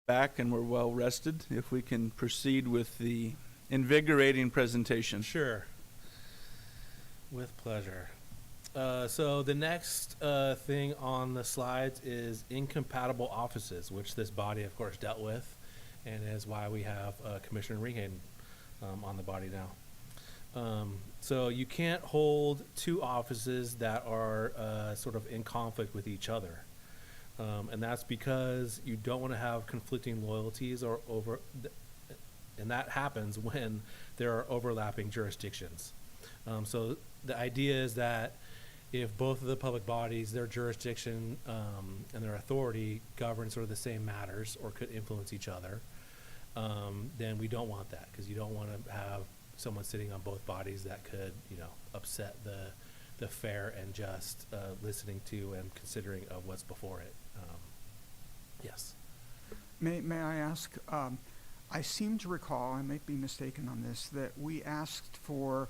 Back and we're well rested. If we can proceed with the invigorating presentation. Sure. With pleasure. So the next thing on the slides is incompatible offices, which this body, of course, dealt with, and is why we have Commissioner Ringhaden on the body now. So you can't hold two offices that are sort of in conflict with each other. And that's because you don't want to have conflicting loyalties and that happens when there are overlapping jurisdictions. So the idea is that if both of the public bodies, their jurisdiction and their authority govern sort of the same matters or could influence each other, then we don't want that, because you don't want to have someone sitting on both bodies that could, upset the fair and just listening to and considering of what's before it. Yes. May I ask, I seem to recall, I might be mistaken on this, that we asked for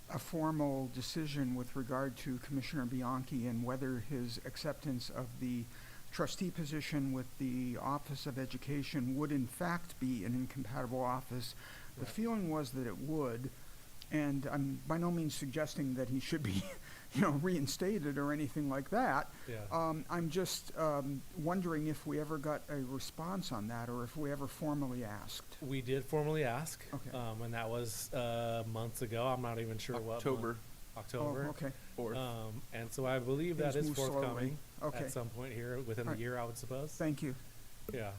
a formal decision with regard to Commissioner Bianchi and whether his acceptance of the trustee position with the Office of Education would in fact be an incompatible office. The feeling was that it would, and I'm by no means suggesting that he should be reinstated or anything like that. Yeah. I'm just wondering if we ever got a response on that, or if we ever formally asked. We did formally ask, Okay. and that was months ago. I'm not even sure October. what October. Oh, okay. 4th. And so I believe that Things is move forthcoming slowly. Okay. at some point here within the Right. year, I would suppose. Thank you. Yeah.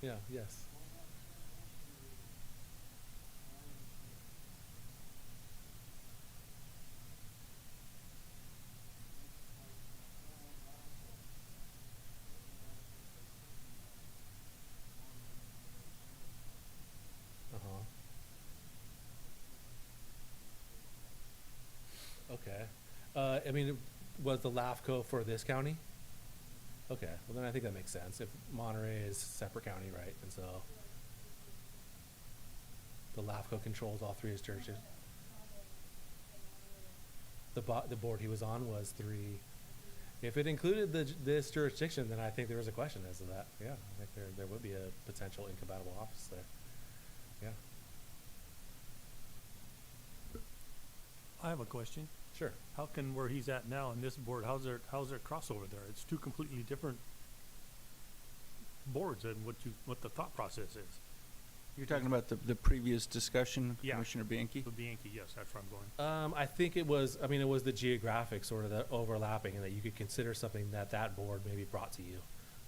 Yeah. Yes. Uh-huh. Okay. I mean, was the LAFCO for this county? Okay. Well, then I think that makes sense. If Monterey is separate county, right? And so the LAFCO controls all three of his churches. The board he was on was 3. If it included this jurisdiction, then I think there was a question as to that. Yeah, I think there would be a potential incompatible office there. Yeah. I have a question. Sure. How can where he's at now in this board, how's there crossover there? It's two completely different boards and what the thought process is. You're talking about the previous discussion, Yeah. Commissioner Bianchi? The Bianchi, yes, that's where I'm going. I think it was the geographic sort of the overlapping, and that you could consider something that board maybe brought to you,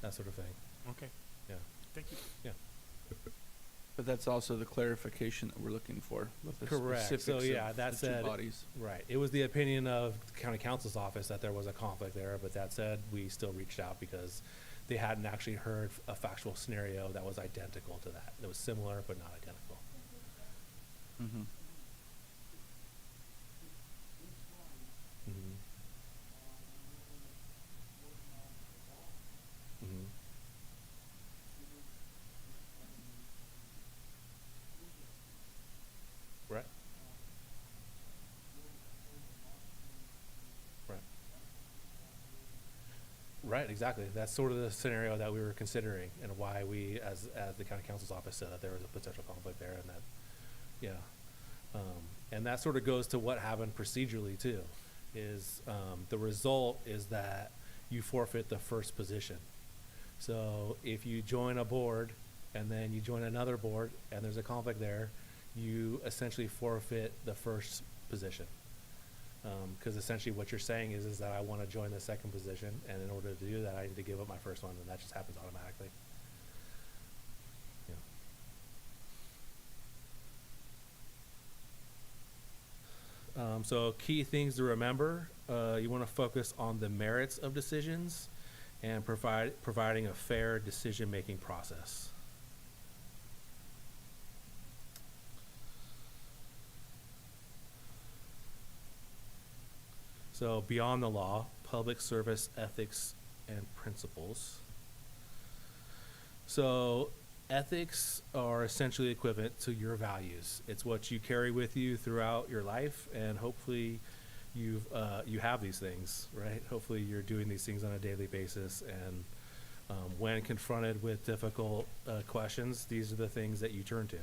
that sort of thing. Okay, Yeah. thank you. Yeah. But that's also the clarification that we're looking for with the Correct. So, specifics yeah, of that the said, two bodies. Right. It was the opinion of the county counsel's office that there was a conflict there, but that said, we still reached out because they hadn't actually heard a factual scenario that was identical to that. It was similar, but not identical. Mm-hmm. Mm-hmm. Mm-hmm. Right. Right. Right, exactly. That's sort of the scenario that we were considering, and why we, as the county counsel's office, said that there was a potential conflict there, and that, yeah. And that sort of goes to what happened procedurally too, is the result is that you forfeit the first position. So if you join a board and then you join another board and there's a conflict there, you essentially forfeit the first position. Because essentially what you're saying is that I want to join the second position, and in order to do that, I need to give up my first one, and that just happens automatically. Yeah. So key things to remember, you want to focus on the merits of decisions and providing a fair decision-making process. So beyond the law, public service ethics and principles. So ethics are essentially equivalent to your values. It's what you carry with you throughout your life, and hopefully you have these things, right? Hopefully you're doing these things on a daily basis, and When confronted with difficult questions, these are the things that you turn to.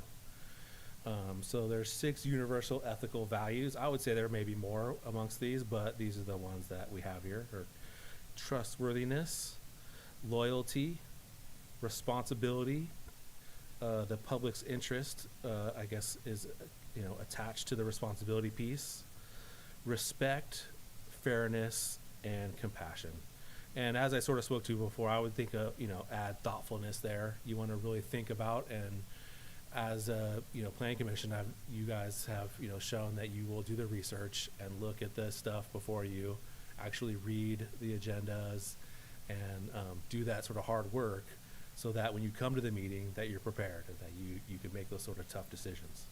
So there's 6 universal ethical values. I would say there may be more amongst these, but these are the ones that we have here. Are trustworthiness, loyalty, responsibility, the public's interest, I guess, is attached to the responsibility piece, respect, fairness, and compassion. And as I sort of spoke to before, I would think add thoughtfulness there. You want to really think about, and as a planning commission, you guys have shown that you will do the research and look at the stuff before you actually read the agendas and do that sort of hard work, so that when you come to the meeting that you're prepared and that you can make those sort of tough decisions.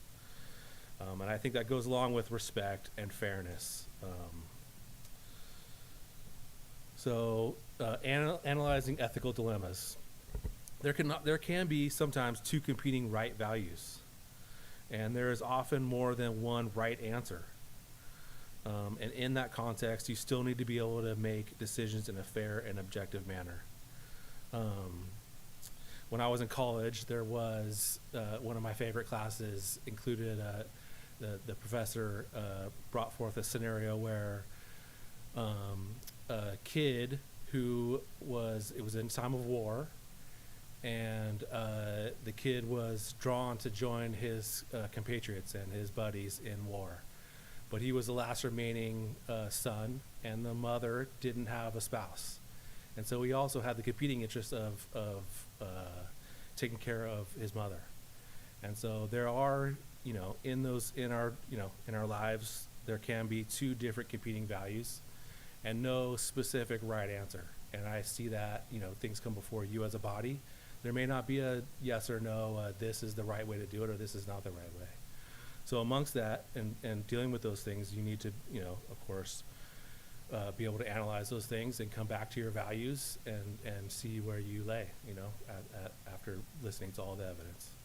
And I think that goes along with respect and fairness. Analyzing ethical dilemmas. There can be sometimes 2 competing right values, and there is often more than one right answer. And in that context, you still need to be able to make decisions in a fair and objective manner. When I was in college, there was one of my favorite classes included the professor brought forth a scenario where a kid it was in time of war, and the kid was drawn to join his compatriots and his buddies in war. But he was the last remaining son, and the mother didn't have a spouse. And so he also had the competing interest of taking care of his mother. And so there are, in our lives, there can be 2 different competing values and no specific right answer. And I see that, things come before you as a body. There may not be a yes or no, this is the right way to do it, or this is not the right way. So amongst that and dealing with those things, you need to, of course, be able to analyze those things and come back to your values and see where you lay, after listening to all the evidence.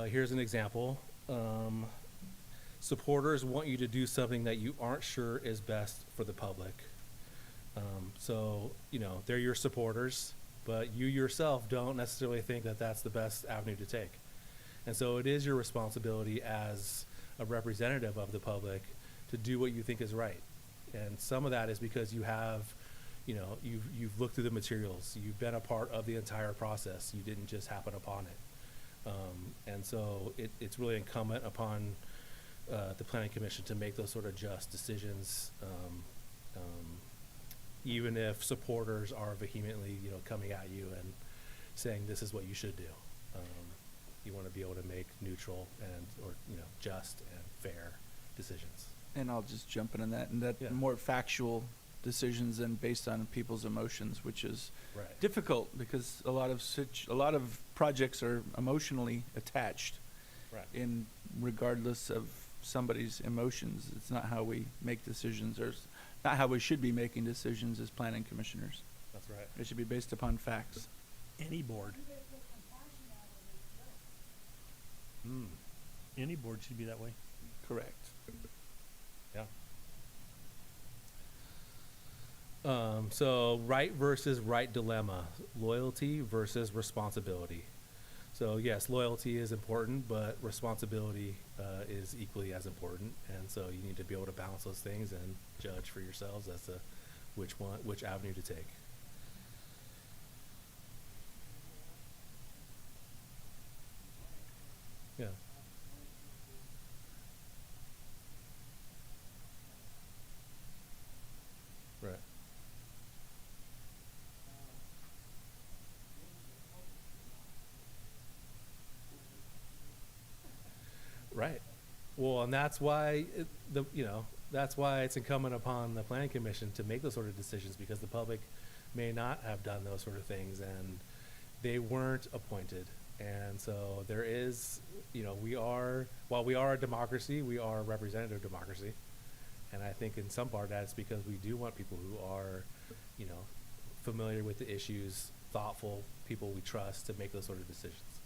Here's an example. Supporters want you to do something that you aren't sure is best for the public. They're your supporters, but you yourself don't necessarily think that that's the best avenue to take. And so it is your responsibility as a representative of the public to do what you think is right. And some of that is because you have, you've looked through the materials, you've been a part of the entire process, you didn't just happen upon it. And so it's really incumbent upon the Planning Commission to make those sort of just decisions, even if supporters are vehemently, coming at you and saying this is what you should do. You want to be able to make neutral or just and fair decisions. And I'll just jump in on that, and that Yeah. more factual decisions than based on people's emotions, which is Right. difficult because a lot of projects are emotionally attached. Right. In regardless of somebody's emotions, it's not how we make decisions, or it's not how we should be making decisions as planning commissioners. That's right. It should be based upon facts. Any board. Any board should be that way. Correct. Yeah. So right versus right dilemma, loyalty versus responsibility. So yes, loyalty is important, but responsibility is equally as important. And so you need to be able to balance those things and judge for yourselves as to which avenue to take. Yeah. Right. Right. Well, and that's why that's why it's incumbent upon the Planning Commission to make those sort of decisions, because the public may not have done those sort of things and they weren't appointed. And so there is, while we are a democracy, we are a representative democracy. And I think in some part that's because we do want people who are, familiar with the issues, thoughtful people we trust to make those sort of decisions.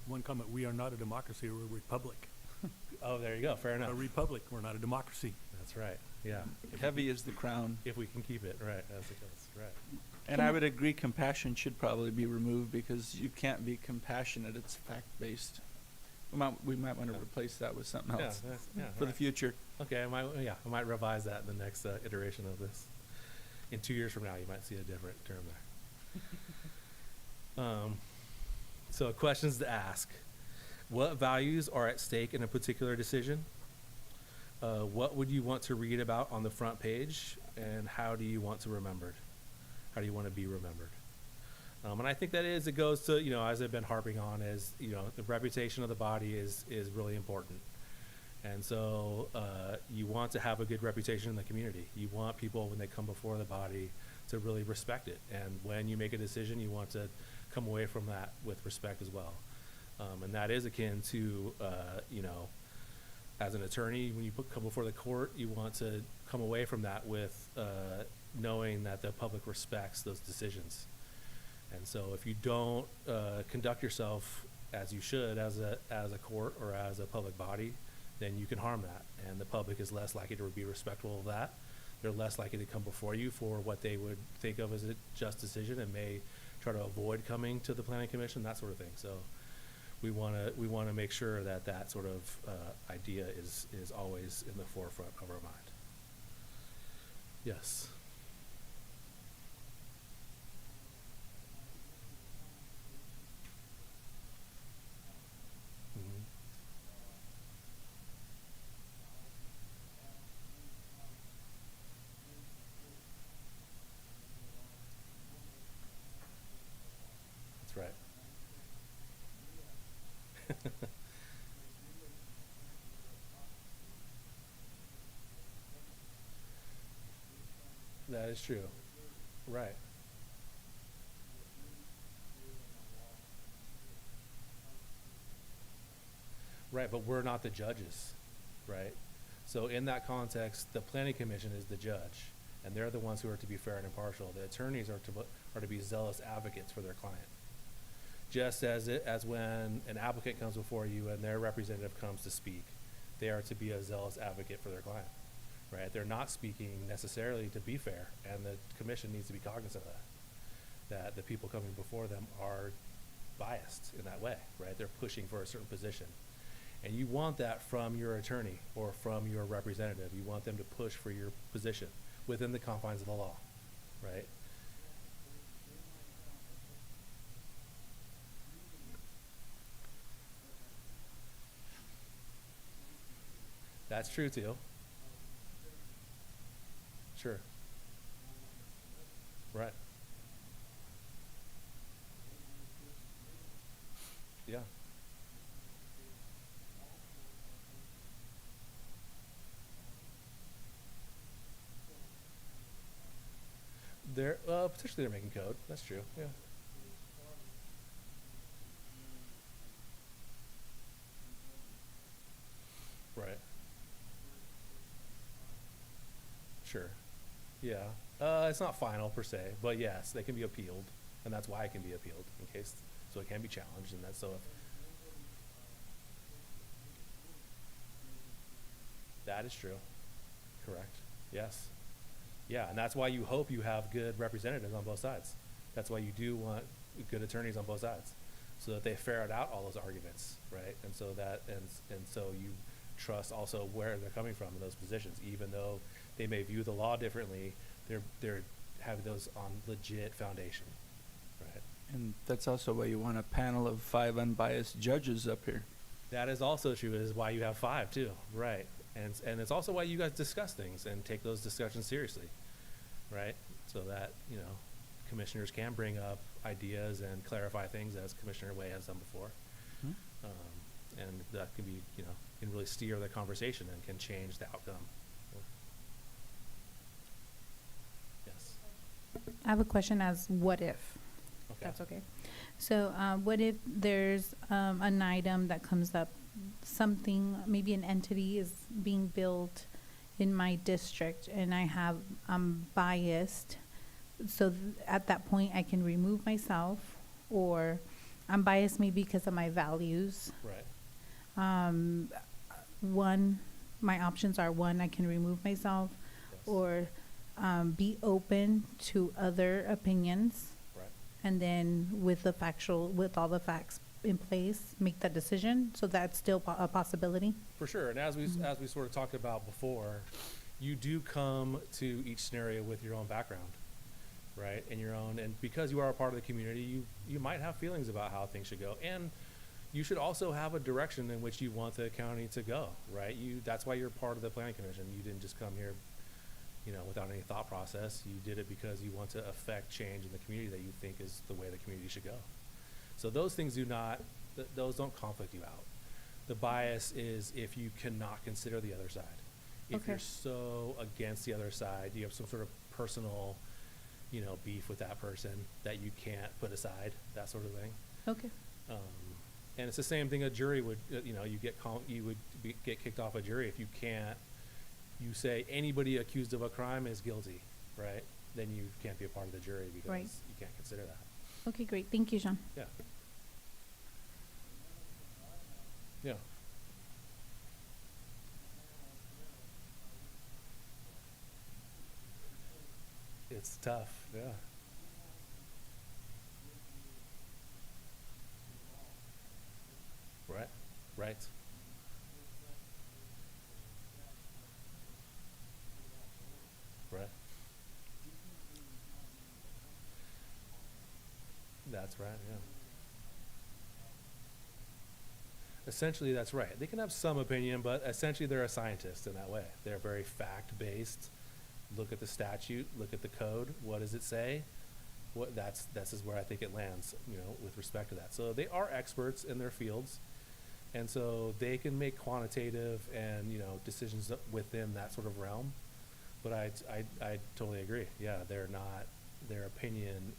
One comment, we are not a democracy, we're a republic. Oh, there you go. Fair enough. A republic, we're not a democracy. That's right. Yeah. Heavy is the crown. If we can keep it, right, as it goes, right. And I would agree compassion should probably be removed because you can't be compassionate, it's fact-based. We might want to replace that with something Yeah, else yeah, for the right. future. Okay, I might revise that in the next iteration of this. In 2 years from now, you might see a different term there. So questions to ask. What values are at stake in a particular decision? What would you want to read about on the front page? And how do you want to remembered? How do you want to be remembered? And I think it goes to, as I've been harping on, is, the reputation of the body is really important. And so you want to have a good reputation in the community. You want people, when they come before the body, to really respect it. And when you make a decision, you want to come away from that with respect as well. And that is akin to, as an attorney, when you come before the court, you want to come away from that with knowing that the public respects those decisions. And so if you don't conduct yourself as you should as a court or as a public body, then you can harm that. And the public is less likely to be respectful of that. They're less likely to come before you for what they would think of as a just decision and may try to avoid coming to the planning commission, that sort of thing. So we want to make sure that sort of idea is always in the forefront of our mind. Yes. Mhm. That's right. That is true. Right. Right, but we're not the judges, right? So in that context, the planning commission is the judge, and they're the ones who are to be fair and impartial. The attorneys are to be zealous advocates for their client. Just as when an applicant comes before you and their representative comes to speak, they are to be a zealous advocate for their client, right? They're not speaking necessarily to be fair, and the commission needs to be cognizant of that the people coming before them are biased in that way, right? They're pushing for a certain position. And you want that from your attorney or from your representative. You want them to push for your position within the confines of the law, right? That's true too. Sure. Right. Yeah. They're potentially they're making code. That's true. Yeah. Right. Sure. Yeah. It's not final per se, but yes, they can be appealed, and that's why it can be appealed in case, so it can be challenged, and that's so. That is true. Correct. Yes. Yeah, and that's why you hope you have good representatives on both sides. That's why you do want good attorneys on both sides, so that they ferret out all those arguments, right? And so so you trust also where they're coming from in those positions, even though they may view the law differently. They're having those on legit foundation, right? And that's also why you want a panel of 5 unbiased judges up here. That is also true. Is why you have 5 too, right? And it's also why you guys discuss things and take those discussions seriously, right? So that, commissioners can bring up ideas and clarify things as Commissioner Way has done before. Hmm? And that can be, can really steer the conversation and can change the outcome. Yes. I have a question as what if, Okay. that's okay. So what if there's an item that comes up, something, maybe an entity is being built in my district and I'm biased. So at that point I can remove myself, or I'm biased maybe because of my values. Right. My options are: 1, I can remove myself, or be open to other opinions, Right. and then with all the facts in place, make that decision. So that's still a possibility. For sure. And as we sort of talked about before, you do come to each scenario with your own background, right? And because you are a part of the community, you might have feelings about how things should go. And you should also have a direction in which you want the county to go, right? That's why you're part of the planning commission. You didn't just come here, without any thought process. You did it because you want to affect change in the community that you think is the way the community should go. So those things those don't conflict you out. The bias is if you cannot consider the other side. If Okay. you're so against the other side, you have some sort of personal, beef with that person that you can't put aside, that sort of thing. Okay. And it's the same thing a jury would, you would get kicked off a jury if you say anybody accused of a crime is guilty, right? Then you can't be a part of the jury because Right. you can't consider that. Okay, great. Thank you, Sean. Yeah. Yeah. It's tough, yeah. Right, right. Right. That's right, yeah. Essentially, that's right. They can have some opinion, but essentially they're a scientist in that way. They're very fact-based. Look at the statute, look at the code. What does it say? This is where I think it lands, with respect to that. So they are experts in their fields, and so they can make quantitative and, decisions within that sort of realm. But I totally agree. Yeah, their opinion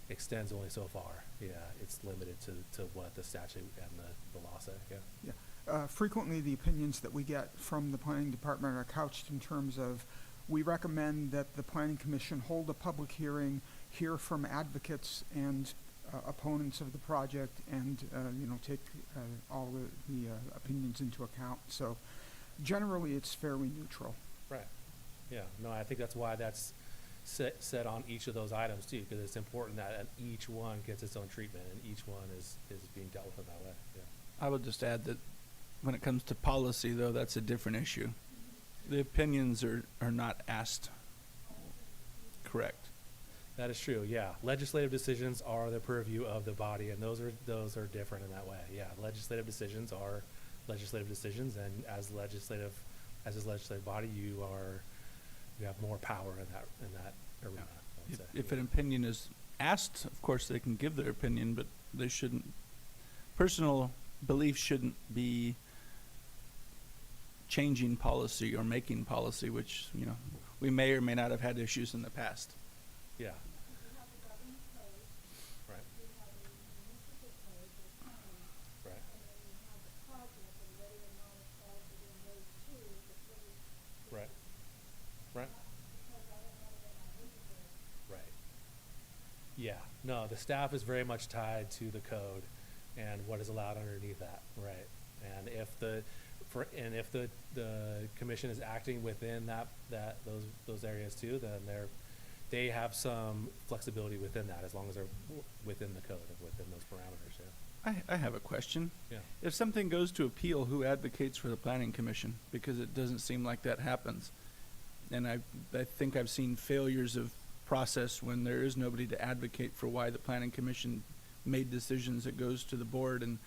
extends only so far. Yeah, it's limited to what the statute and the law say. Yeah. Yeah. Frequently, the opinions that we get from the planning department are couched in terms of, we recommend that the planning commission hold a public hearing, hear from advocates and opponents of the project, and take all the opinions into account. So generally, it's fairly neutral. Right. Yeah. No, I think that's why that's set on each of those items too, because it's important that each one gets its own treatment and each one is being dealt with in that way. Yeah. I would just add that when it comes to policy, though, that's a different issue. The opinions are not asked. Correct. That is true. Yeah. Legislative decisions are the purview of the body, and those are different in that way. Yeah. Legislative decisions are legislative decisions, and as a legislative body, you have more power in that arena. I would say. If an opinion is asked, of course they can give their opinion, but they shouldn't. Personal belief shouldn't be changing policy or making policy, which we may or may not have had issues in the past. Yeah. Right. Right. Right. Right. Right. Yeah. No, the staff is very much tied to the code and what is allowed underneath that. Right. And if the commission is acting within those areas too, then they have some flexibility within that, as long as they're within the code and within those parameters. Yeah. I have a question. Yeah. If something goes to appeal, who advocates for the planning commission? Because it doesn't seem like that happens. And I think I've seen failures of process when there is nobody to advocate for why the planning commission made decisions. It goes to the board and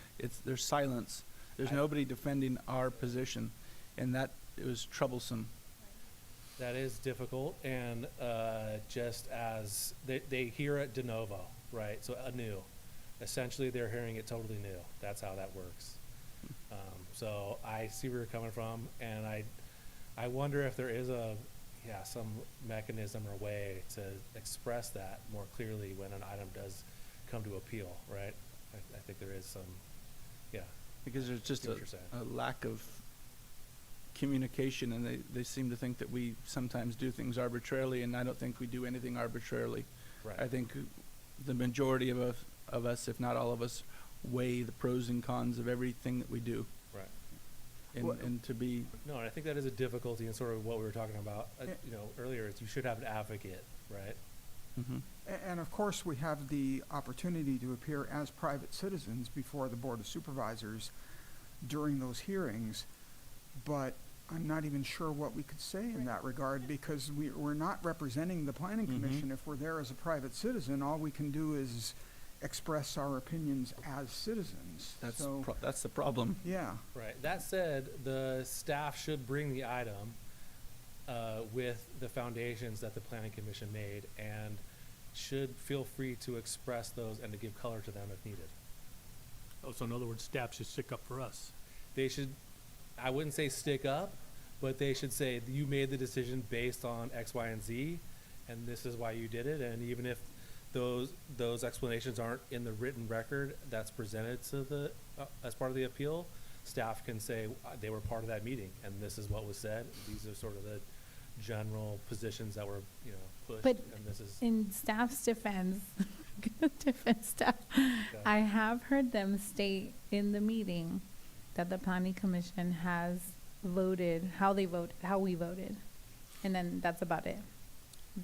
there's silence. There's nobody defending our position, and it was troublesome. That is difficult, and just as they hear it de novo, right? So anew. Essentially, they're hearing it totally new. That's how that works. So I see where you're coming from, and I wonder if there is some mechanism or way to express that more clearly when an item does come to appeal, right? I think there is some, yeah. Because there's just See what you're saying. a lack of communication, and they seem to think that we sometimes do things arbitrarily, and I don't think we do anything arbitrarily. Right. I think the majority of us, if not all of us, weigh the pros and cons of everything that we do. Right. Well- and to be, No, and I think that is a difficulty in sort of what we were talking about, earlier, is you should have an advocate, right? mhm. And of course, we have the opportunity to appear as private citizens before the Board of Supervisors during those hearings, but I'm not even sure what we could say in that regard, because we're not representing the Planning Mhm. Commission. If we're there as a private citizen, all we can do is express our opinions as citizens. That's, So, that's the problem. yeah. Right. That said, the staff should bring the item with the foundations that the planning commission made, and should feel free to express those and to give color to them if needed. Oh, so in other words, staff should stick up for us. They should, I wouldn't say stick up, but they should say, you made the decision based on X, Y, and Z, and this is why you did it. And even if those explanations aren't in the written record that's presented to the, as part of the appeal, staff can say, they were part of that meeting, and this is what was said. These are sort of the general positions that were, pushed, But and this is. In staff's defense, defense staff, I have heard them state in the meeting that the planning commission has voted, how we voted. And then that's about it.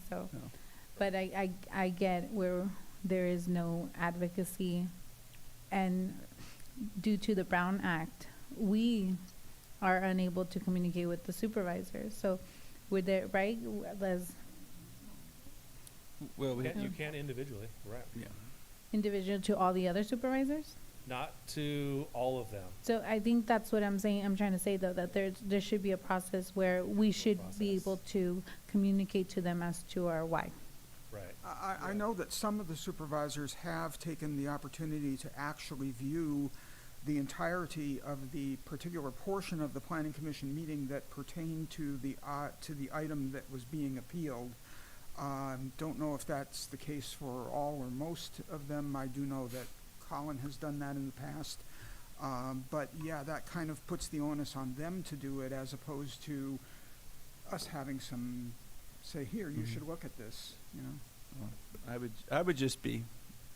So, No. but I get where there is no advocacy, and due to the Brown Act, we are unable to communicate with the supervisors. So, would there, right, Les, Well, we, You can't individually, right? yeah. individual to all the other supervisors? Not to all of them. So I think that's what I'm saying, I'm trying to say though, that there should be a process where we should be Process. able to communicate to them as to our why. Right. I know that some of the supervisors have taken the opportunity to actually view the entirety of the particular portion of the planning commission meeting that pertained to the item that was being appealed. Don't know if that's the case for all or most of them. I do know that Colin has done that in the past. But yeah, that kind of puts the onus on them to do it, as opposed to us having some say, here, you Mhm. should look at this, Well, I would just be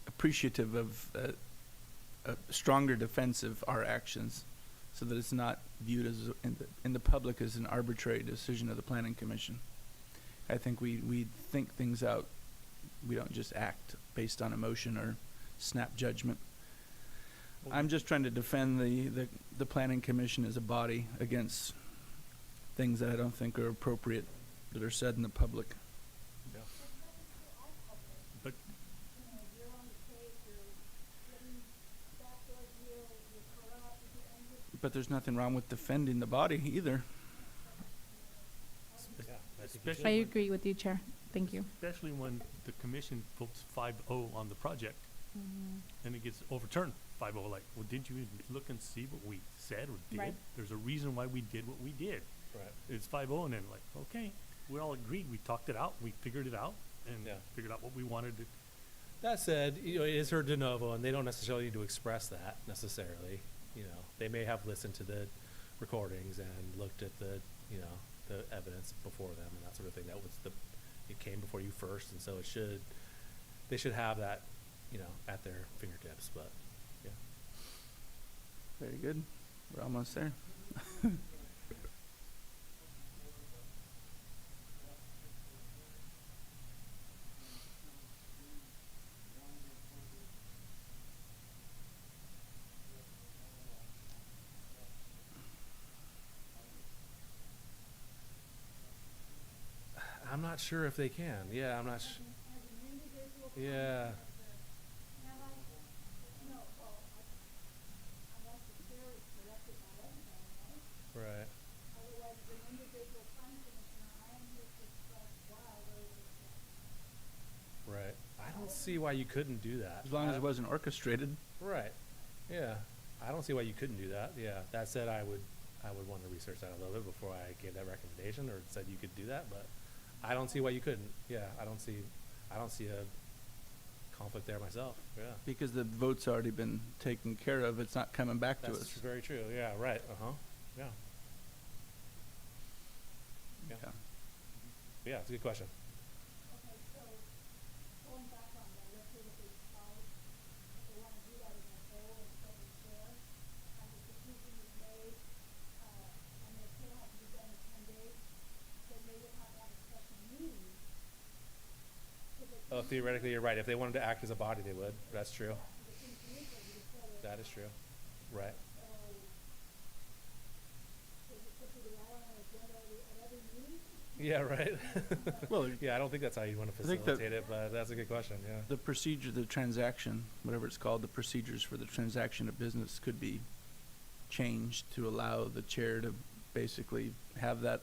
appreciative of a stronger defense of our actions, so that it's not viewed as in the public as an arbitrary decision of the planning commission. I think we think things out. We don't just act based on emotion or snap judgment. I'm just trying to defend the planning commission as a body against things that I don't think are appropriate that are said in the public. Yeah. But But there's nothing wrong with defending the body either. Yeah, I think you Especially- should. I agree with you, Chair. Thank you. especially when the commission votes 5-0 on the project, and it gets overturned 5-0, like, well, didn't you even look and see what we said or did? Right. There's a reason why we did what we did. Right. It's 5-0, and then like, okay, we all agreed, we talked it out, we figured it out, and Yeah. figured out what we wanted to. That said, it is her de novo, and they don't necessarily need to express that necessarily. They may have listened to the recordings and looked at the evidence before them and that sort of thing. It came before you first, and so they should have that, at their fingertips. But yeah, Very good. We're almost there. I'm not sure if they can. Yeah, I'm not. Yeah. Right. Right. I don't see why you couldn't do that. As long as I- it wasn't orchestrated. Right. Yeah. I don't see why you couldn't do that. Yeah. That said, I would want to research that a little bit before I gave that recommendation or said you could do that, but I don't see why you couldn't. Yeah. I don't see a conflict there myself. Yeah. Because the vote's already been taken care of, it's not coming back to That's us. very true. Yeah. Right. Uh-huh. Yeah. Yeah. Yeah. Yeah. It's a good question. theoretically, you're right. If they wanted to act as a body, they would. That's true. That is true. Right. Yeah, right. Well, Yeah, I don't think that's how you want to I think that- facilitate it, but that's a good question, yeah. the procedure, the transaction, whatever it's called, the procedures for the transaction of business could be changed to allow the chair to basically have that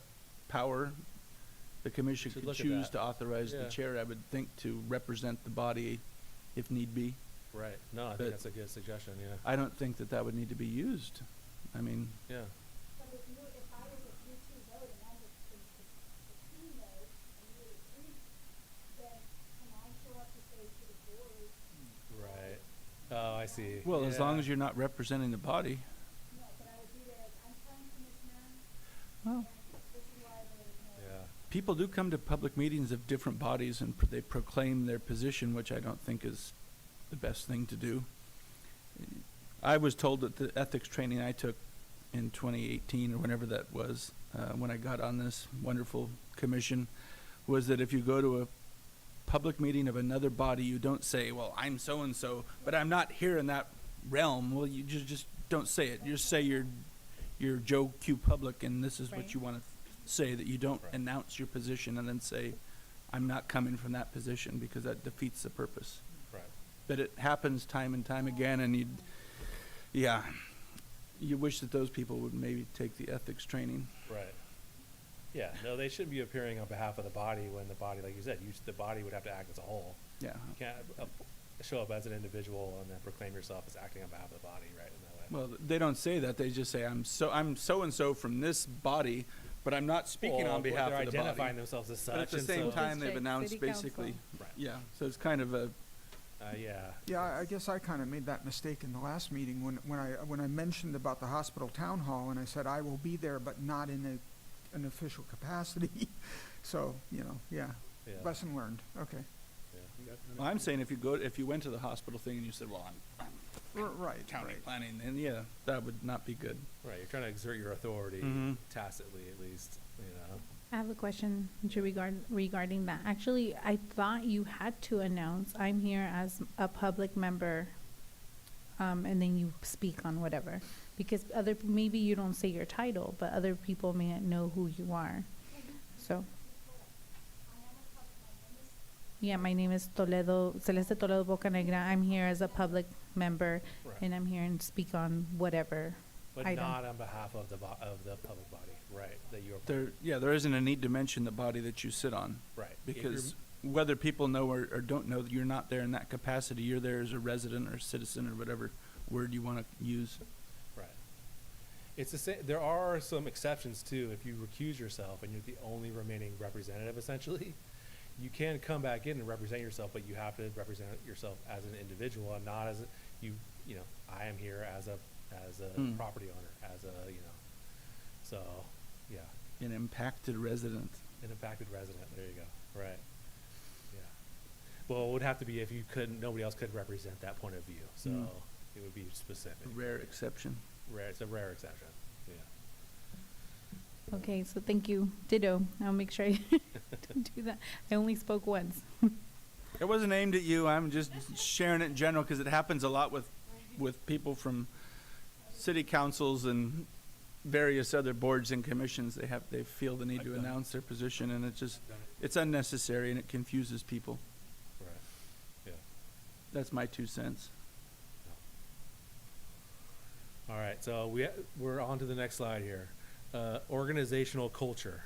power. The commission Should could look at choose that. to authorize the Yeah. chair, I would think, to represent the body if need be. Right. No, I But- think that's a good suggestion, yeah. I don't think that that would need to be used. I mean, Yeah. But if I was a 3-2 vote and I'm the keynote and you agree, then can I show up to say to the board, Right. Oh, I see. well, as long Yeah. as you're not representing the body. no, but I would be there as I'm commissioner, Well, and this is why the, Yeah. people do come to public meetings of different bodies and they proclaim their position, which I don't think is the best thing to do. I was told that the ethics training I took in 2018 or whenever that was, when I got on this wonderful commission, was that if you go to a public meeting of another body, you don't say, well, I'm so-and-so, but I'm not here in that realm. Well, you just don't say it. You just say you're Joe Q. Public and this is Right. what you want to say, that you don't Right. announce your position and then say, I'm not coming from that position, because that defeats the purpose. Right. But it happens time and time again, and you wish that those people would maybe take the ethics training. Right. Yeah, no, they shouldn't be appearing on behalf of the body when the body, like you said, the body would have to act as a whole. Yeah. You can't show up as an individual and then proclaim yourself as acting on behalf of the body, right, in that way. Well, they don't say that. They just say, I'm so-and-so from this body, but I'm not speaking Well, on behalf they're of the identifying body. themselves as such. But at the and same so- time, they've District, announced city council. basically, Right. yeah, so it's kind of a, Yeah. Yeah, I guess I kind of made that mistake in the last meeting when I mentioned about the hospital town hall, and I said I will be there, but not in an official capacity. So, yeah, Yeah. lesson learned. Okay, Yeah. well, I'm saying if you went to the hospital thing and you said, well, I'm Right, county right. planning, then yeah, that would not be good. Right, you're trying to exert your authority Mhm. tacitly, at least, I have a question regarding that. Actually, I thought you had to announce, I'm here as a public member, and then you speak on whatever. Because maybe you don't say your title, but other people may not know who you are. So, yeah, my name is Celeste Toledo Bocanegra. I'm here as a public member, Right. and I'm here and speak on whatever. but Item. not on behalf of the public body, right, that you're. There isn't a need to mention the body that you sit on. Right. If you're- Because whether people know or don't know that you're not there in that capacity, you're there as a resident or citizen or whatever word you want to use. Right. It's the same. There are some exceptions too. If you recuse yourself and you're the only remaining representative, essentially, you can come back in and represent yourself, but you have to represent yourself as an individual and not as I am here as a Hmm. property owner, as a so yeah, An impacted resident. an impacted resident. There you go. Right. Yeah. Well, it would have to be if you couldn't, nobody else could represent that point of view. So Hmm. it would be specific. A rare exception. Rare. It's a rare exception. Yeah. Okay, so thank you. Ditto. I'll make sure I don't do that. I only spoke once. It wasn't aimed at you. I'm just sharing it in general because it happens a lot with people from city councils and various other boards and commissions. They feel the need to announce their position, and it's unnecessary and it confuses people. Right. Yeah. That's my 2 cents. All right, so we're on to the next slide here. Organizational culture.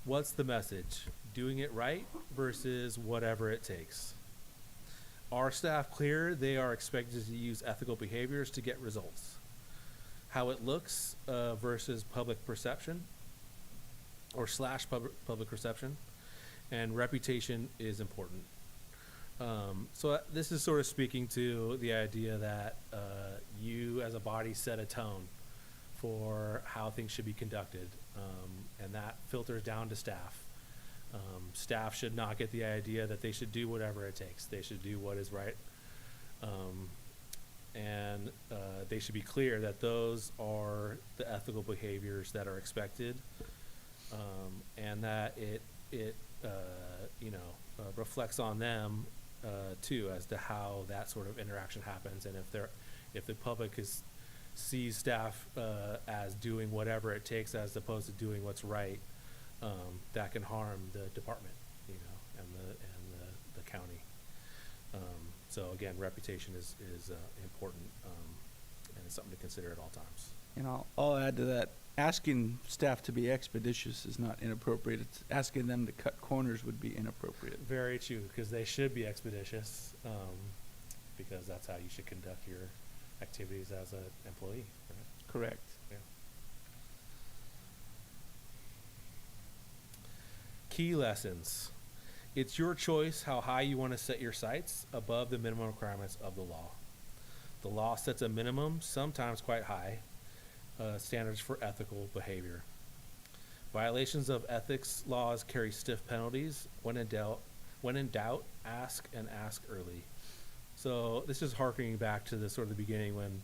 What's the message? Doing it right versus whatever it takes. Are staff clear they are expected to use ethical behaviors to get results? How it looks versus public perception or / public perception, and reputation is important. So this is sort of speaking to the idea that you as a body set a tone for how things should be conducted, and that filters down to staff. Staff should not get the idea that they should do whatever it takes. They should do what is right, and they should be clear that those are the ethical behaviors that are expected, and that reflects on them too, as to how that sort of interaction happens, and if the public sees staff as doing whatever it takes as opposed to doing what's right, that can harm the department, and the county. So again, reputation is important, and it's something to consider at all times. And I'll add to that, asking staff to be expeditious is not inappropriate. It's asking them to cut corners would be inappropriate. Very true, because they should be expeditious, because that's how you should conduct your activities as an employee, right? Correct. Yeah. Key lessons. It's your choice how high you want to set your sights above the minimum requirements of the law. The law sets a minimum, sometimes quite high, standards for ethical behavior. Violations of ethics laws carry stiff penalties. When in doubt, ask and ask early. So this is harkening back to the sort of the beginning when,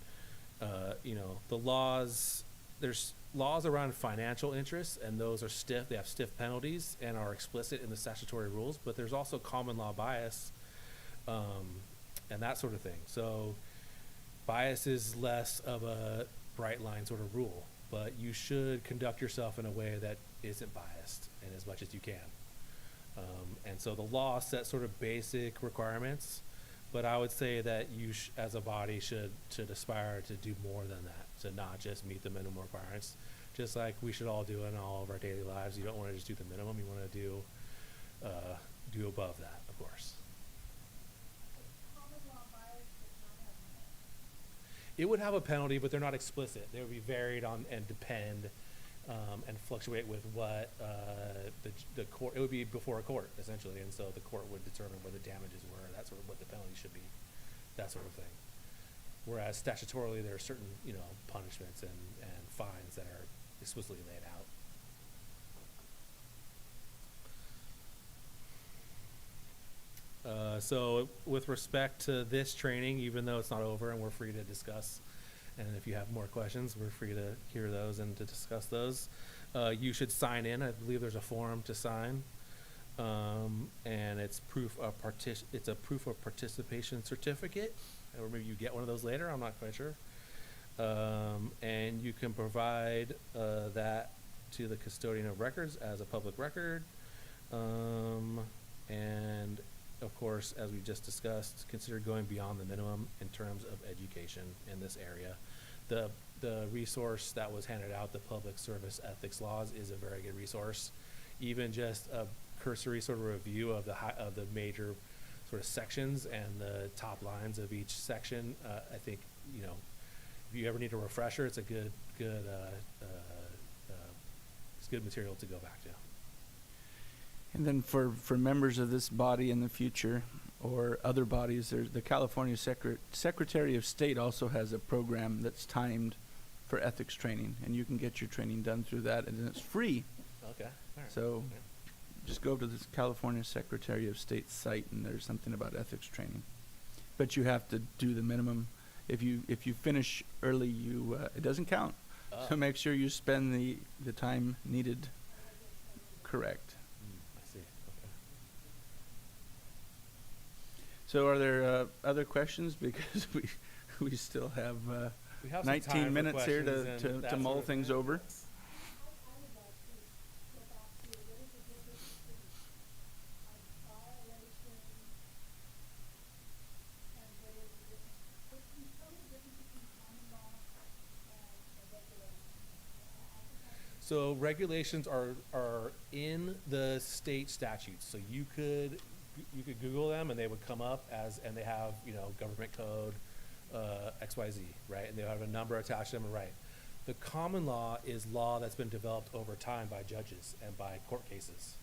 the laws, there's laws around financial interests, and those are stiff. They have stiff penalties and are explicit in the statutory rules, but there's also common law bias, and that sort of thing. So bias is less of a bright line sort of rule, but you should conduct yourself in a way that isn't biased in as much as you can. And so the law sets sort of basic requirements, but I would say that you as a body should aspire to do more than that, to not just meet the minimum requirements, just like we should all do in all of our daily lives. You don't want to just do the minimum, you want to do above that, of course. Common law bias does not have a It would have a penalty, but they're not explicit. They would be varied on and depend and fluctuate with what the court. It would be before a court essentially, and so the court would determine what the damages were. That's sort of what the penalty should be, that sort of thing. Whereas statutorily, there are certain punishments and fines that are explicitly laid out. So with respect to this training, even though it's not over and we're free to discuss, and if you have more questions, we're free to hear those and to discuss those. You should sign in. I believe there's a form to sign. And it's it's a proof of participation certificate, or maybe you get one of those later. I'm not quite sure. And you can provide that to the custodian of records as a public record. And of course, as we just discussed, consider going beyond the minimum in terms of education in this area. The resource that was handed out, the Public Service Ethics Laws, is a very good resource. Even just a cursory sort of review of the major sort of sections and the top lines of each section. I think if you ever need a refresher, it's a good material to go back to. And then for members of this body in the future or other bodies, there's the California Secretary of State also has a program that's timed for ethics training, and you can get your training done through that, and it's free. Okay. All right. So just go to the California Secretary of State site, and there's something about ethics training. But you have to do the minimum. If you finish early, it doesn't count. So make sure you spend the time needed. Correct. I see. Okay. So are there other questions? Because we still have We have some 19 time for minutes here questions and to that mull sort of things thing. over. I would like to go back to what is the difference between a violation and what is the difference? Can you tell me the difference between common law and a regulation? So regulations are in the state statutes. So you could Google them and they would come up and they have government code XYZ, right? And they have a number attached to them, right? The common law is law that's been developed over time by judges and by court cases.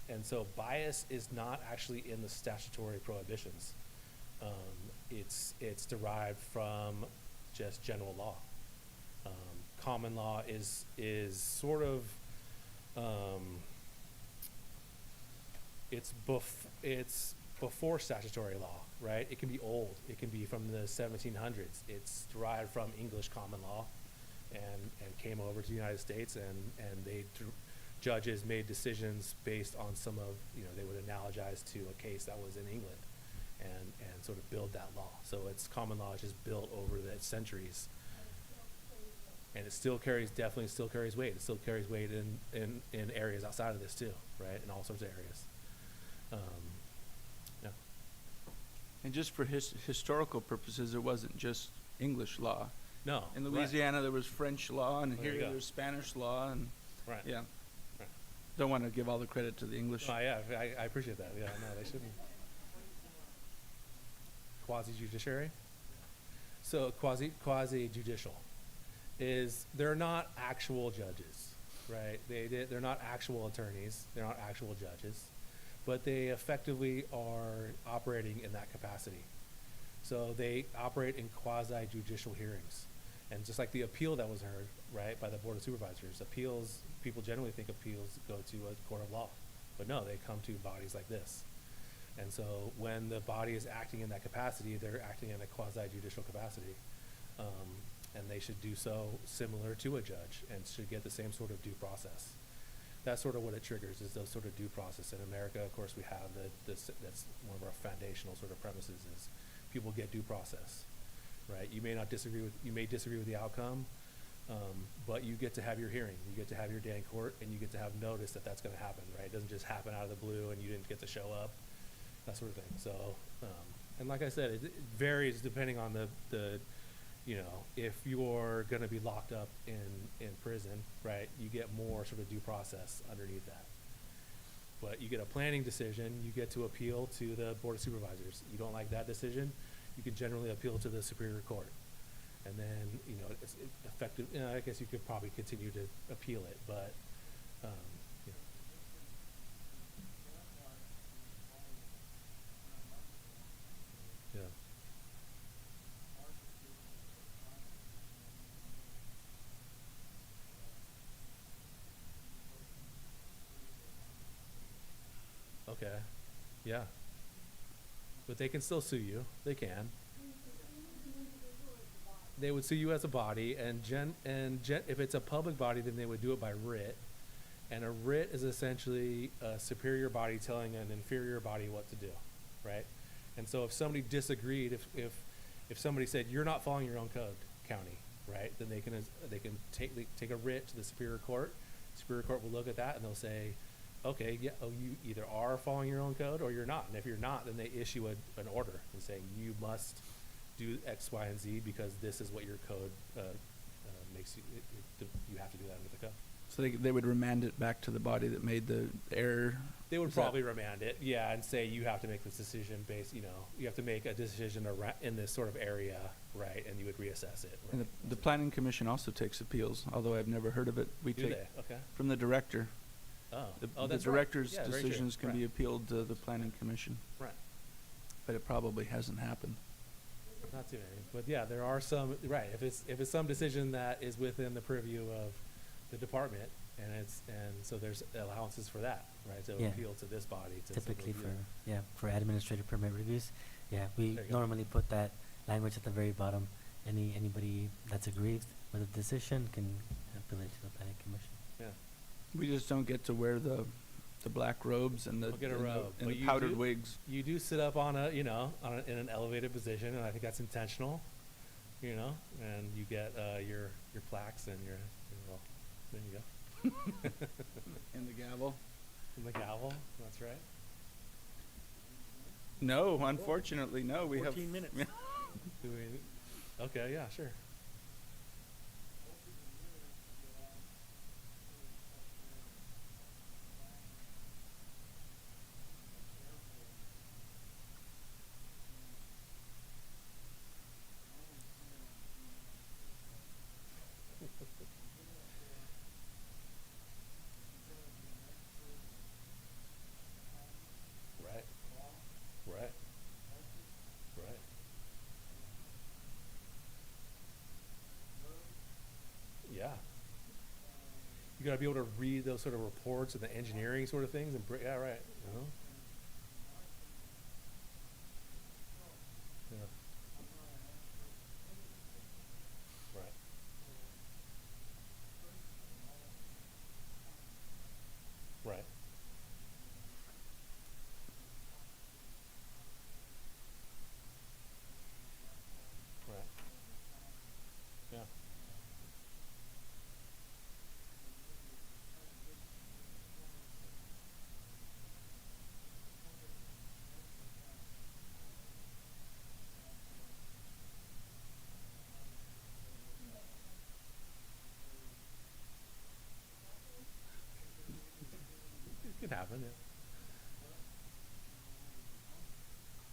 And so bias is not actually in the statutory prohibitions. It's derived from just general law. Common law is sort of it's before statutory law, right? It can be old. It can be from the 1700s. It's derived from English common law, and came over to the United States, and they judges made decisions based on some of, they would analogize to a case that was in England and sort of build that law. So it's common law is just built over the centuries. And it definitely still carries weight. It still carries weight in areas outside of this too, right? In all sorts of areas. Yeah. And just for historical purposes, it wasn't just English law. No. In right. Louisiana, there was French law, and There here you go. there's Spanish law, and Right. yeah. Right. Don't want to give all the credit to the English. Oh, yeah, I appreciate that. Yeah, no, they shouldn't. Quasi-judiciary? So quasi-judicial is they're not actual judges, right? They're not actual attorneys. They're not actual judges, but they effectively are operating in that capacity. So they operate in quasi-judicial hearings. And just like the appeal that was heard, right, by the Board of Supervisors, appeals, people generally think appeals go to a court of law. But no, they come to bodies like this. And so when the body is acting in that capacity, they're acting in a quasi-judicial capacity. And they should do so similar to a judge and should get the same sort of due process. That's sort of what it triggers, is those sort of due process. In America, of course, we have that's one of our foundational sort of premises is people get due process, right? You may disagree with the outcome, but you get to have your hearing. You get to have your day in court, and you get to have notice that that's going to happen, right? It doesn't just happen out of the blue and you didn't get to show up, that sort of thing. So, and like I said, it varies depending on the if you're going to be locked up in prison, right, you get more sort of due process underneath that. But you get a planning decision, you get to appeal to the Board of Supervisors. You don't like that decision, you can generally appeal to the Superior Court. And then, it's effective, I guess you could probably continue to appeal it, but, yeah. Okay, yeah. But they can still sue you. They can. They would sue you as a body, and if it's a public body, then they would do it by writ. And a writ is essentially a superior body telling an inferior body what to do, right? And so if somebody disagreed, if somebody said you're not following your own code, county, right? Then they can take a writ to the Superior Court. Superior Court will look at that and they'll say, okay, yeah, you either are following your own code or you're not. And if you're not, then they issue an order and say you must do X, Y, and Z because this is what your code makes you. You have to do that under the code. So they would remand it back to the body that made the error. They would Is that- probably remand it, yeah, and say you have to make this decision based. You have to make a decision in this sort of area, right? And you would reassess it. And Right? the Planning Commission also takes appeals, although I've never heard of it. We Do take they? Okay. from the director. Oh, The that's director's right. Yeah, very true. decisions can Right. be appealed to the Planning Commission, Right. but it probably hasn't happened. Not too many, but yeah, there are some. Right. If it's some decision that is within the purview of the department, and so there's allowances for that, right? So Yeah. appeal to this body to Typically review. for administrative permit reviews, we There you go. normally put that language at the very bottom. Anybody that's aggrieved with a decision can appeal it to the planning commission. Yeah. We just don't get to wear the black robes and the, Don't get a and the- robe, and but the you powdered do- wigs. You do sit up on in an elevated position, and I think that's intentional, and you get your plaques and your well, there you go. And the gavel. And the gavel, that's right. No, unfortunately, no. We have 14 minutes. Do we, okay, yeah, sure. Right. Right. Right. Yeah. You gotta be able to read those sort of reports and the engineering sort of things and yeah, right. Yeah. Right. happen,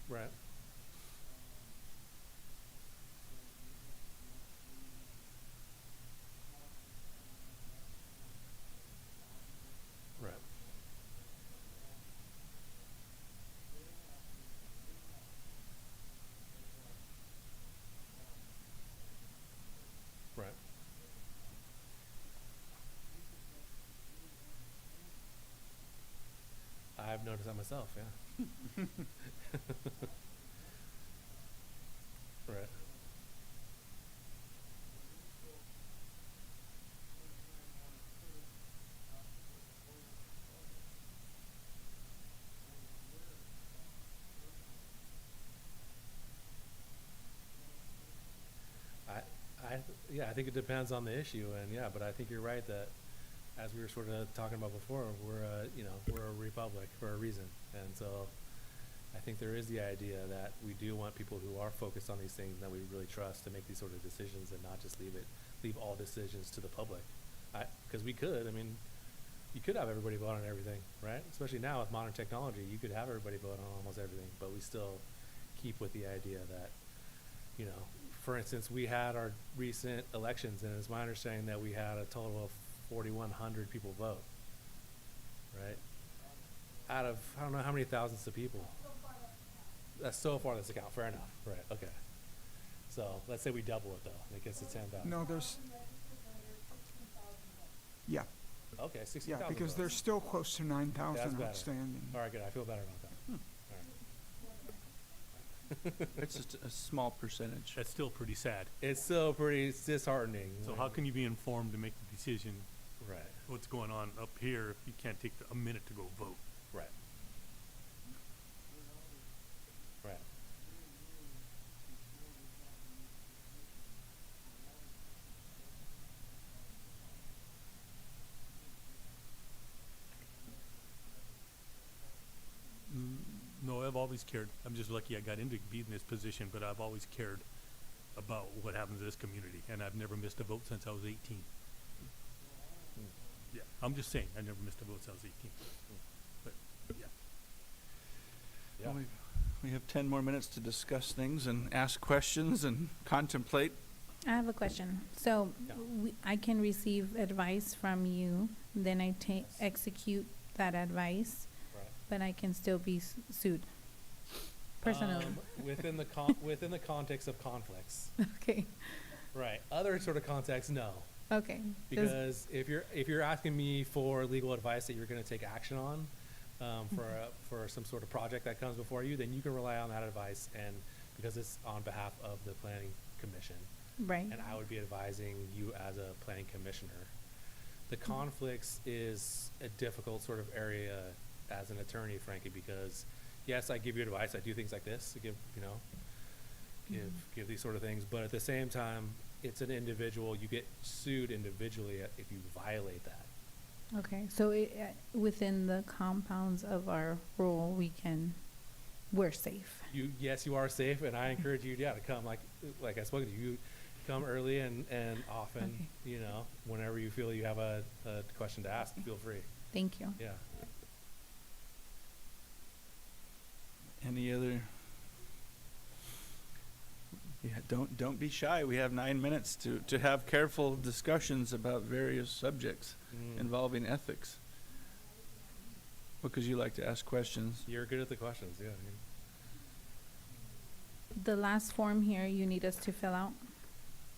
yeah. Right. Right. Right. I've noticed that myself, yeah. Right. Yeah, I think it depends on the issue, and yeah, but I think you're right that, as we were sort of talking about before, we're a republic for a reason, and so I think there is the idea that we do want people who are focused on these things and that we really trust to make these sort of decisions and not just leave all decisions to the public. Because we could, I mean, you could have everybody vote on everything, right? Especially now with modern technology, you could have everybody vote on almost everything, but we still keep with the idea that, for instance, we had our recent elections, and it's my understanding that we had a total of 4,100 people vote, right? Out of, I don't know how many thousands of people. That's so far that's account. Fair enough. Right. Okay. So let's say we double it though. It gets to 10,000. No, there's, yeah, Okay, 60,000. yeah, because there's still close to That's 9,000 better. outstanding. All right, good. I feel better about that. It's just a small percentage. That's still pretty sad. It's still pretty disheartening. So when- how can you be informed to make the decision Right. what's going on up here if you can't take a minute to go vote? Right. Right. No, I've always cared. I'm just lucky I got into being in this position, but I've always cared about what happens to this community, and I've never missed a vote since I was 18. Yeah, I'm just saying, I never missed a vote since I was 18. But, yeah. Yeah. Well, we have 10 more minutes to discuss things and ask questions and contemplate. I have a question. So Yeah. I can receive advice from you, then I execute that advice, Right. but I can still be sued personally. Within the within the context of conflicts. Okay. Right. Other sort of contexts, no. Okay. 'Cause- Because if you're asking me for legal advice that you're going to take action on, for some sort of project that comes before you, then you can rely on that advice, and because it's on behalf of the planning commission, right. and I would be advising you as a planning commissioner. The conflicts is a difficult sort of area as an attorney, frankly, because yes, I give you advice. I do things like this to give these sort of things, but at the same time, it's an individual. You get sued individually if you violate that. Okay. So within the compounds of our rule, we're safe. Yes, you are safe, and I encourage you, to come like I spoke to you. Come early and often, Okay. whenever you feel you have a question to ask, feel free. Thank you. Yeah. Any other? Yeah, don't be shy. We have 9 minutes to have careful discussions about various subjects involving ethics. Because you like to ask questions. You're good at the questions, yeah. The last form here, you need us to fill out.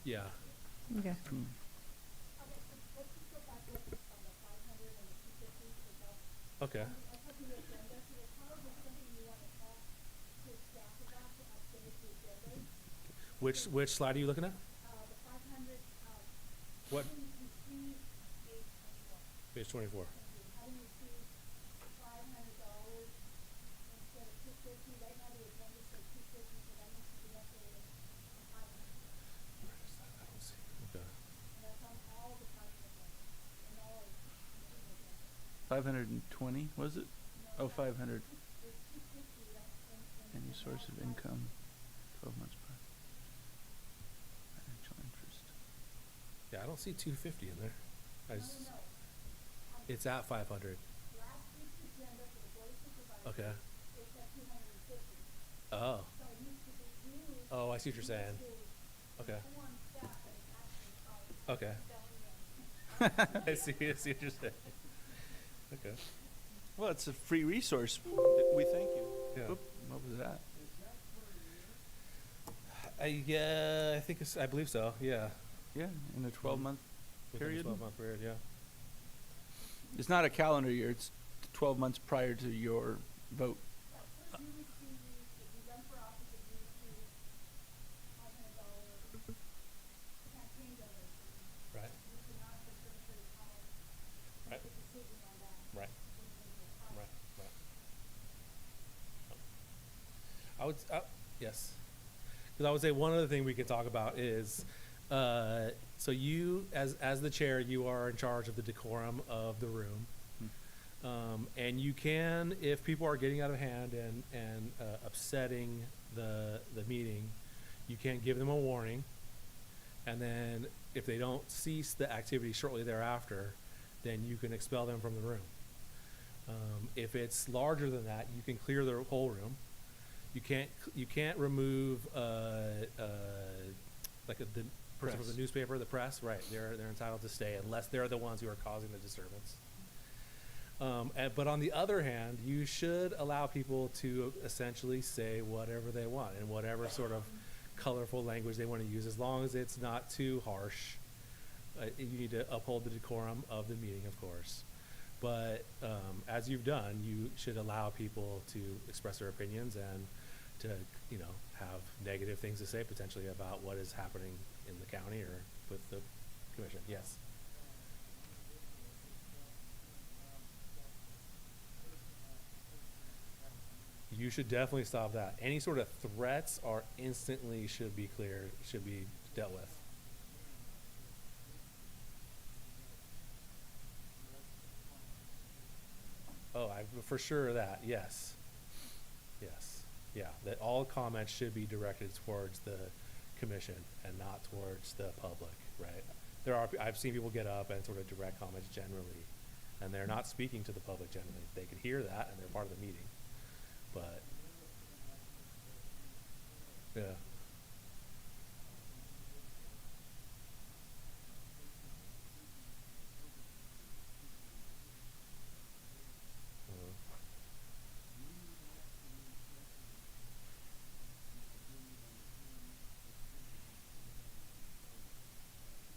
Yeah. Okay. Okay, so let's just go back on the 500 and the 250, because that's, Okay. that's on the agenda, so there's probably something you want to talk to staff about to update the agenda. Which slide are you looking at? The 500, What? having received page 24, Page 24. having received $500 instead of 250, right now the agenda says 250, so that needs to be updated to 500. Where is that? I don't see. Okay. And that's on all department agendas, and all commission agendas. 520, was it? Oh, 500. There's 250 in Any the source of last one. income, 12 months per financial interest. Yeah, I don't see 250 in there. No, no, no. It's at 500. Last week's agenda Okay. it's at 250. Oh. So it needs to be used. Oh, I see what you're saying. To Okay. inform staff that it's actually Okay. going in. I see what you're saying. Okay. Well, it's a free resource. We thank you. Yeah. Oop, what was that? Yeah, I think I believe so. Yeah. Yeah, in a 12-month Within a period. 12-month period. Yeah. It's not a calendar year. It's 12 months prior to your vote. You receive, if you run for office, you receive $500 campaign donation. Right. You cannot put Secretary Powell Right. make a decision on that. Right. Within the process. Right. Right. Yes. Because I would say one other thing we could talk about is, so you, as the chair, you are in charge of the decorum of the room. And you can, if people are getting out of hand and upsetting the meeting, you can give them a warning. And then if they don't cease the activity shortly thereafter, then you can expel them from the room. If it's larger than that, you can clear the whole room. You can't remove like the person from Press. the newspaper, the press, right? They're entitled to stay unless they're the ones who are causing the disturbance. But on the other hand, you should allow people to essentially say whatever they want and whatever sort of colorful language they want to use, as long as it's not too harsh. You need to uphold the decorum of the meeting, of course. But as you've done, you should allow people to express their opinions and to, have negative things to say potentially about what is happening in the county or with the commission. Yes. You should definitely stop that. Any sort of threats are instantly should be cleared, should be dealt with. Oh, for sure that, yes. Yes, yeah, that all comments should be directed towards the commission and not towards the public, right? I've seen people get up and sort of direct comments generally, and they're not speaking to the public generally. They can hear that and they're part of the meeting, but, yeah.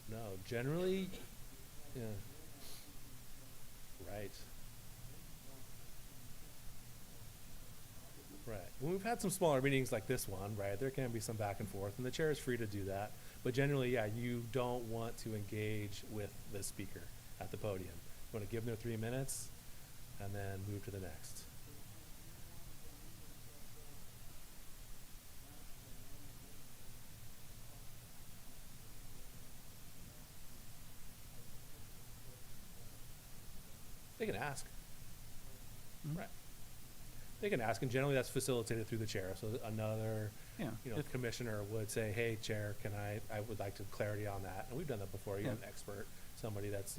No, generally, yeah. Right. Right. When we've had some smaller meetings like this one, right, there can be some back and forth, and the chair is free to do that. But generally, yeah, you don't want to engage with the speaker at the podium. You want to give them their 3 minutes and then move to the next. They can ask. Mhm. Right. They can ask, and generally that's facilitated through the chair. So another, Yeah. If- commissioner would say, "Hey, chair, I would like to clarity on that." And we've done that before. You have an expert, somebody that's,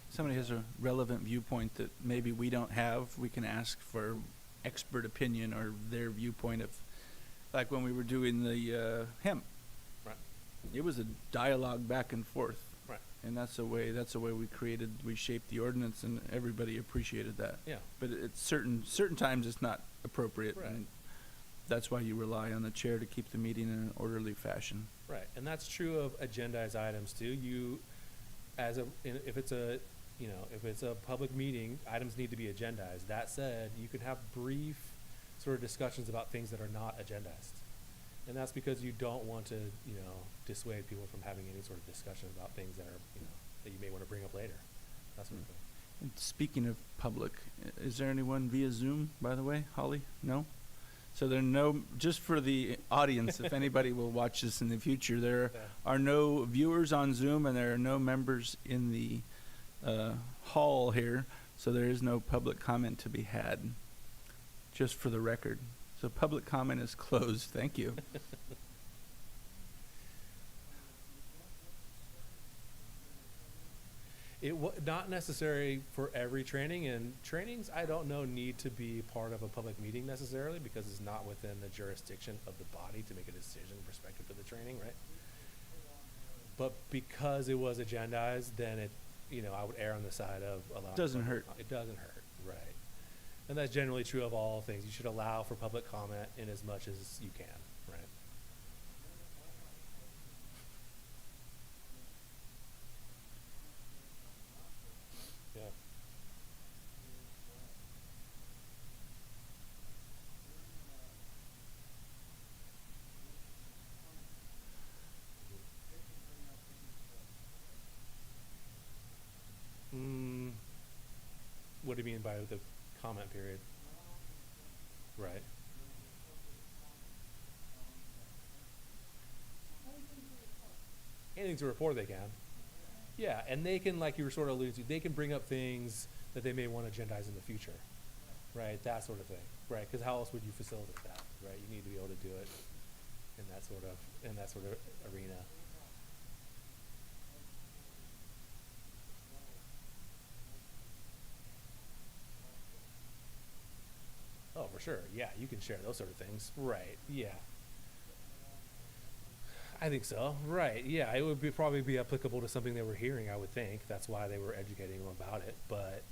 somebody has a relevant viewpoint that maybe we don't have, we can ask for expert opinion or their viewpoint of, like when we were doing the hemp. Right. It was a dialogue back and forth. Right. And that's the way we shaped the ordinance, and everybody appreciated that. Yeah. But it's certain times it's not appropriate. Right. And that's why you rely on the chair to keep the meeting in an orderly fashion. Right, and that's true of agendized items too. If it's a public meeting, items need to be agendized. That said, you can have brief sort of discussions about things that are not agendized. And that's because you don't want to, dissuade people from having any sort of discussion about things that are, that you may want to bring up later. That sort of thing. And speaking of public, is there anyone via Zoom, by the way, Holly? No? So there are no, just for the audience, if anybody will watch this in the future, there Yeah. are no viewers on Zoom, and there are no members in the hall here, so there is no public comment to be had, just for the record. So public comment is closed. Thank you. Not necessary for every training, and trainings, I don't know, need to be part of a public meeting necessarily, because it's not within the jurisdiction of the body to make a decision respective to the training, right? But because it was agendized, then it, I would err on the side of allowing. Doesn't public hurt. It doesn't hurt, right? And that's generally true of all things. You should allow for public comment in as much as you can, right? Yeah. Mm, what do you mean by the comment period? Right. Anything to report they can. Yeah, and they can, like you were sort of alluding to, they can bring up things that they may want to agendize in the future, right? That sort of thing, right? Because how else would you facilitate that, right? You need to be able to do it in that sort of arena. Oh, for sure. Yeah, you can share those sort of things. Right. Yeah. I think so. Right. Yeah, it would probably be applicable to something they were hearing, I would think. That's why they were educating them about it. But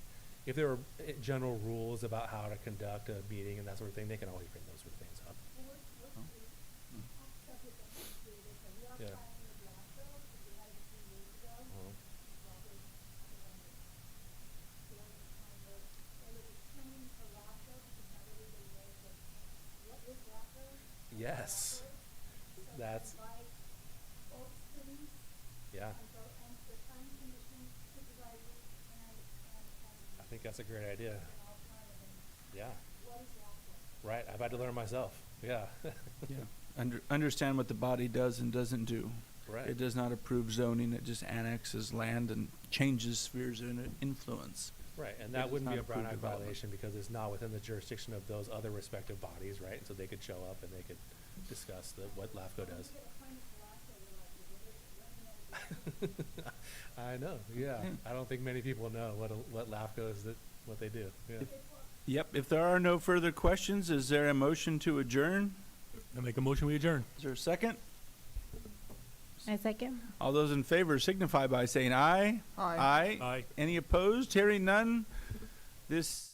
if there were general rules about how to conduct a meeting and that sort of thing, they can always bring those sort of things up. Yeah. Uh-huh. Yes. That's, yeah. I think that's a great idea. Yeah. Right. I've had to learn myself. Yeah. Yeah. Understand what the body does and doesn't do. Right. It does not approve zoning. It just annexes land and changes spheres of influence. Right, and It that does wouldn't be not a Brown approve Act development. violation because it's not within the jurisdiction of those other respective bodies, right? So they could show up and they could discuss what LAFCO does. I know, yeah. I don't think many people know what LAFCO is, what they do. Yeah. Yep. If there are no further questions, is there a motion to adjourn? I make a motion, we adjourn. Is there a second? A second. All those in favor signify by saying aye. Aye. Aye. Aye. Any opposed? Hearing none. This